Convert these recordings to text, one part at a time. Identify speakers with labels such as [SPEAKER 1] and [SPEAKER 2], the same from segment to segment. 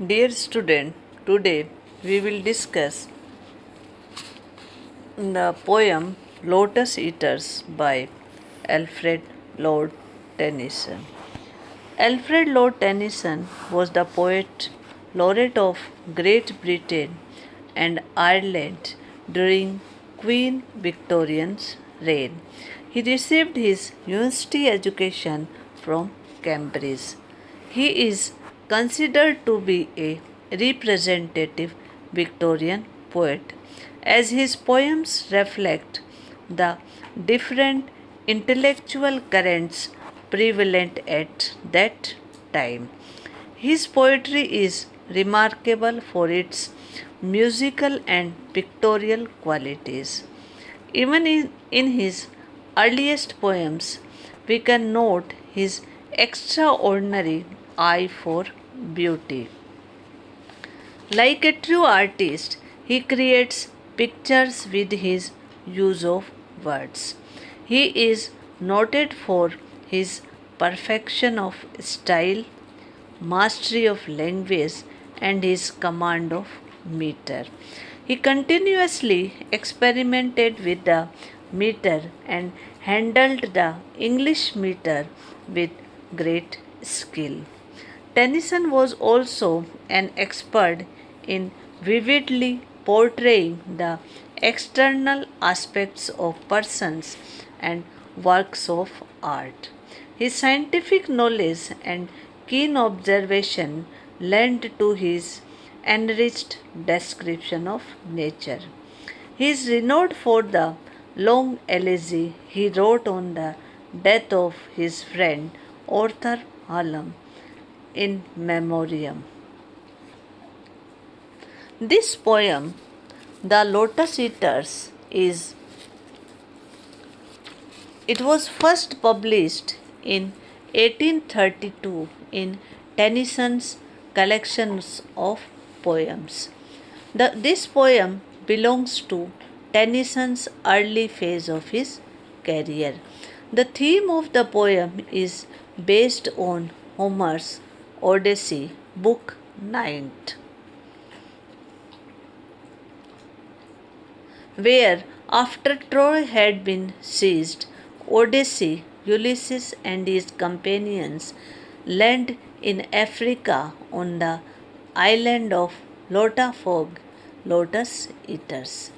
[SPEAKER 1] Dear student, today we will discuss the poem Lotus Eaters by Alfred Lord Tennyson. Alfred Lord Tennyson was the poet laureate of Great Britain and Ireland during Queen Victoria's reign. He received his university education from Cambridge. He is considered to be a representative Victorian poet, as his poems reflect the different intellectual currents prevalent at that time. His poetry is remarkable for its musical and pictorial qualities. Even in his earliest poems, we can note his extraordinary eye for beauty. Like a true artist, he creates pictures with his use of words. He is noted for his perfection of style, mastery of language, and his command of meter. He continuously experimented with the meter and handled the English meter with great skill. Tennyson was also an expert in vividly portraying the external aspects of persons and works of art. His scientific knowledge and keen observation lent to his enriched description of nature. He is renowned for the long elegy he wrote on the death of his friend Arthur Hallam in memoriam. This poem, The Lotus Eaters, it was first published in 1832 in Tennyson's collections of poems. This poem belongs to Tennyson's early phase of his career. The theme of the poem is based on Homer's Odyssey, Book 9, where after Troy had been seized, Odyssey, Ulysses, and his companions land in Africa on the island of Lotafog, lotus eaters.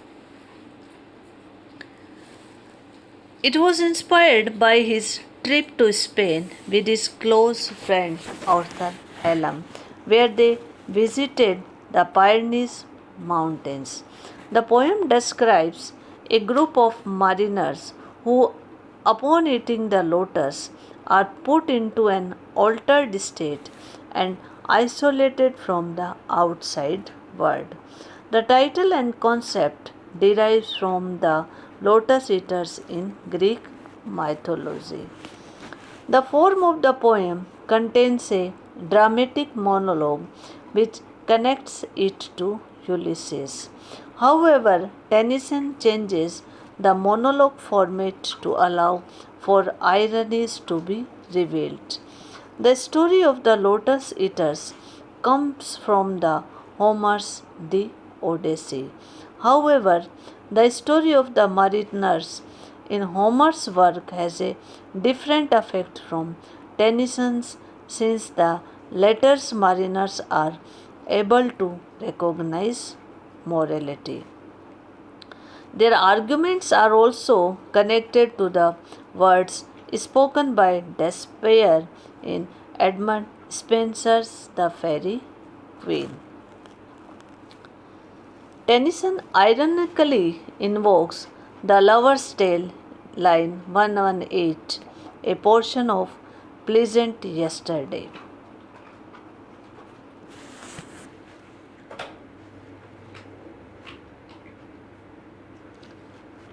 [SPEAKER 1] It was inspired by his trip to Spain with his close friend Arthur Hallam, where they visited the Pyrenees Mountains. The poem describes a group of mariners who, upon eating the lotus, are put into an altered state and isolated from the outside world. The title and concept derives from the lotus eaters in Greek mythology. The form of the poem contains a dramatic monologue which connects it to Ulysses. However, Tennyson changes the monologue format to allow for ironies to be revealed. The story of the lotus eaters comes from the Homer's The Odyssey. However, the story of the mariners in Homer's work has a different effect from Tennyson's, since the latter's mariners are able to recognize morality. Their arguments are also connected to the words spoken by despair in Edmund Spenser's The Faerie Queene. Tennyson ironically invokes the Lover's Tale, line 118, a portion of Pleasant Yesterday.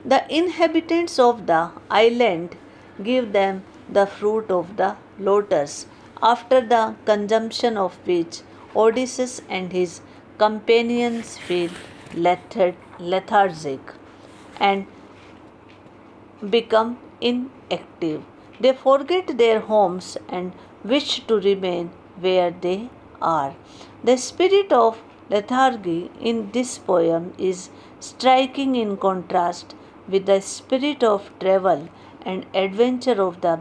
[SPEAKER 1] The inhabitants of the island give them the fruit of the lotus, after the consumption of which Odysseus and his companions feel lethargic and become inactive. They forget their homes and wish to remain where they are. The spirit of lethargy in this poem is striking in contrast with the spirit of travel and adventure of the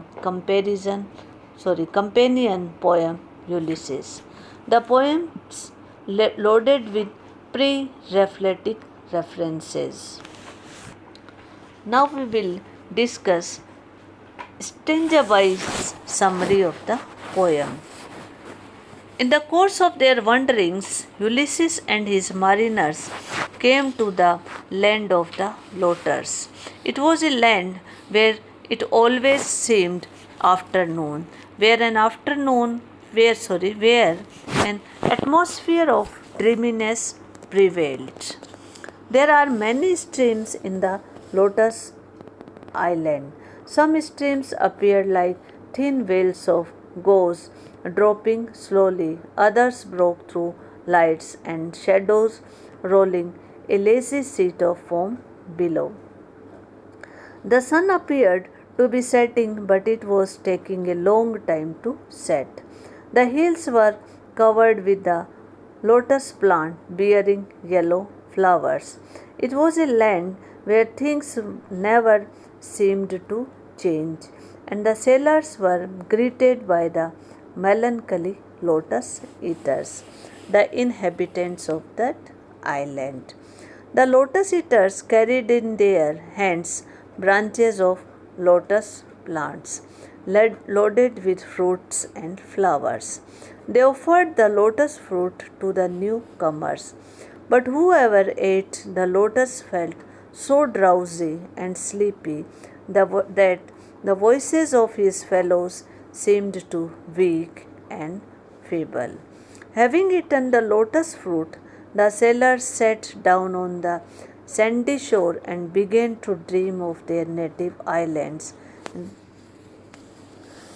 [SPEAKER 1] companion poem Ulysses. The poems loaded with pre-reflective references. Now we will discuss stanza wise summary of the poem. In the course of their wanderings, Ulysses and his mariners came to the land of the lotus. It was a land where it always seemed afternoon, where where an atmosphere of dreaminess prevailed. There are many streams in the lotus island. Some streams appeared like thin veils of gauze dropping slowly, others broke through lights and shadows, rolling a lazy sheet of foam below. The sun appeared to be setting, but it was taking a long time to set. The hills were covered with the lotus plant bearing yellow flowers. It was a land where things never seemed to change, and the sailors were greeted by the melancholy lotus eaters, the inhabitants of that island. The lotus eaters carried in their hands branches of lotus plants loaded with fruits and flowers. They offered the lotus fruit to the newcomers, but whoever ate the lotus felt so drowsy and sleepy that the voices of his fellows seemed too weak and feeble. Having eaten the lotus fruit, the sailors sat down on the sandy shore and began to dream of their native islands.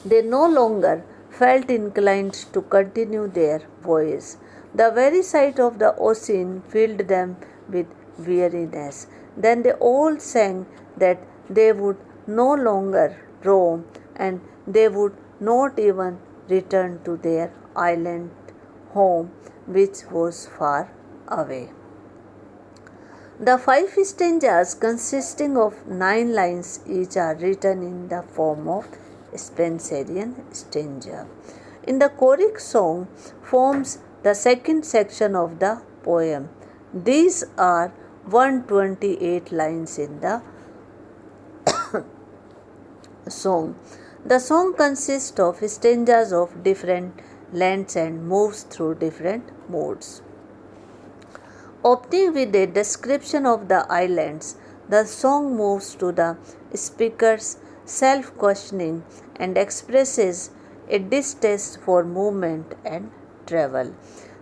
[SPEAKER 1] They no longer felt inclined to continue their voyage. The very sight of the ocean filled them with weariness. Then they all sang that they would no longer roam and they would not even return to their island home, which was far away. The 5 stanzas, consisting of 9 lines each, are written in the form of Spenserian stanza. In the choric song forms the second section of the poem. These are 128 lines in the song. The song consists of stanzas of different lengths and moves through different modes. Opening with a description of the islands, the song moves to the speaker's self-questioning and expresses a distaste for movement and travel.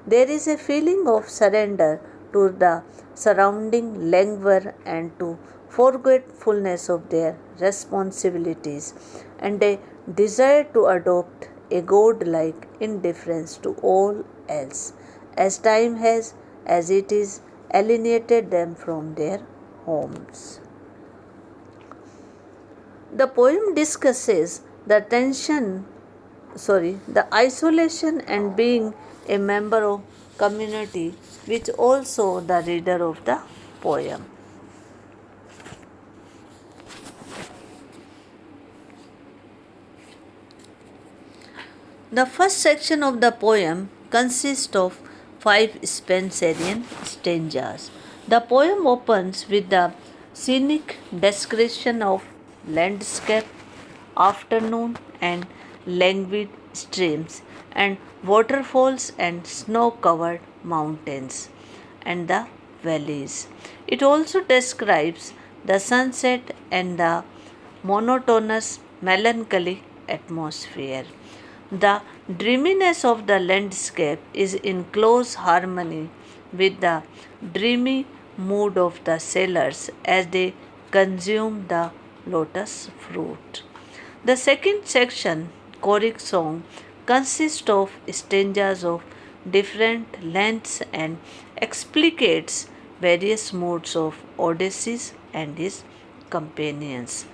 [SPEAKER 1] There is a feeling of surrender to the surrounding languor and to forgetfulness of their responsibilities, and a desire to adopt a god-like indifference to all else, as time has, as it is, alienated them from their homes. The poem discusses the the isolation and being a member of community, which also the reader of the poem. The first section of the poem consists of 5 Spenserian stanzas. The poem opens with the scenic description of landscape, afternoon and languid streams, and waterfalls and snow-covered mountains and the valleys. It also describes the sunset and the monotonous melancholy atmosphere. The dreaminess of the landscape is in close harmony with the dreamy mood of the sailors as they consume the lotus fruit. The second section, choric song, consists of stanzas of different lengths and explicates various modes of Odysseus and his companions.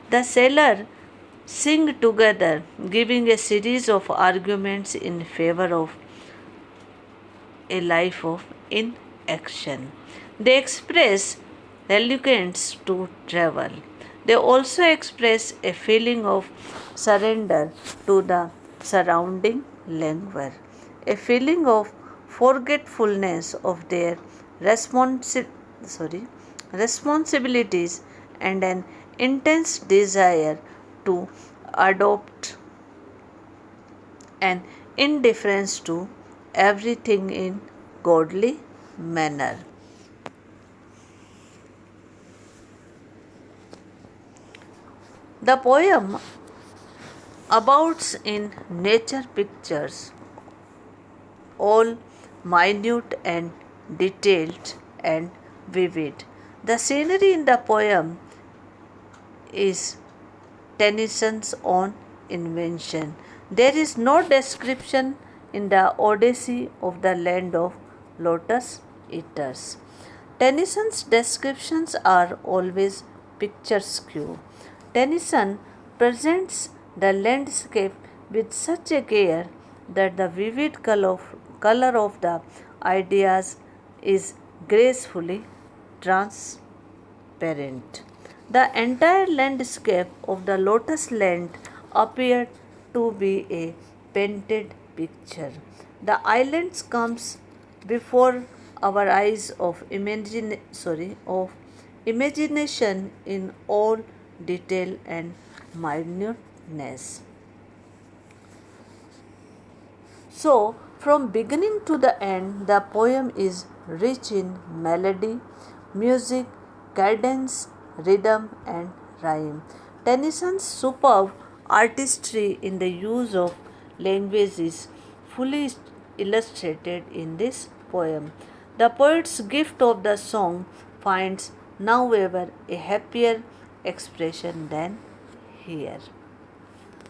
[SPEAKER 1] The sailor sing together, giving a series of arguments in favor of a life of inaction. They express reluctance to travel. They also express a feeling of surrender to the surrounding languor, a feeling of forgetfulness of their responsibilities, and an intense desire to adopt an indifference to everything in godly manner. The poem abounds in nature pictures, all minute and detailed and vivid. The scenery in the poem is Tennyson's own invention. There is no description in the Odyssey of the land of lotus eaters. Tennyson's descriptions are always picturesque. Tennyson presents the landscape with such a care that the vivid color of the ideas is gracefully transparent. The entire landscape of the lotus land appeared to be a painted picture. The islands comes before our eyes of imagination in all detail and minuteness. So, from beginning to the end, the poem is rich in melody, music, cadence, rhythm, and rhyme. Tennyson's superb artistry in the use of language is fully illustrated in this poem. The poet's gift of the song finds now ever a happier expression than here.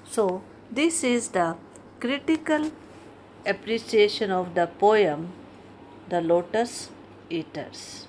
[SPEAKER 1] So, this is the critical appreciation of the poem The Lotus Eaters.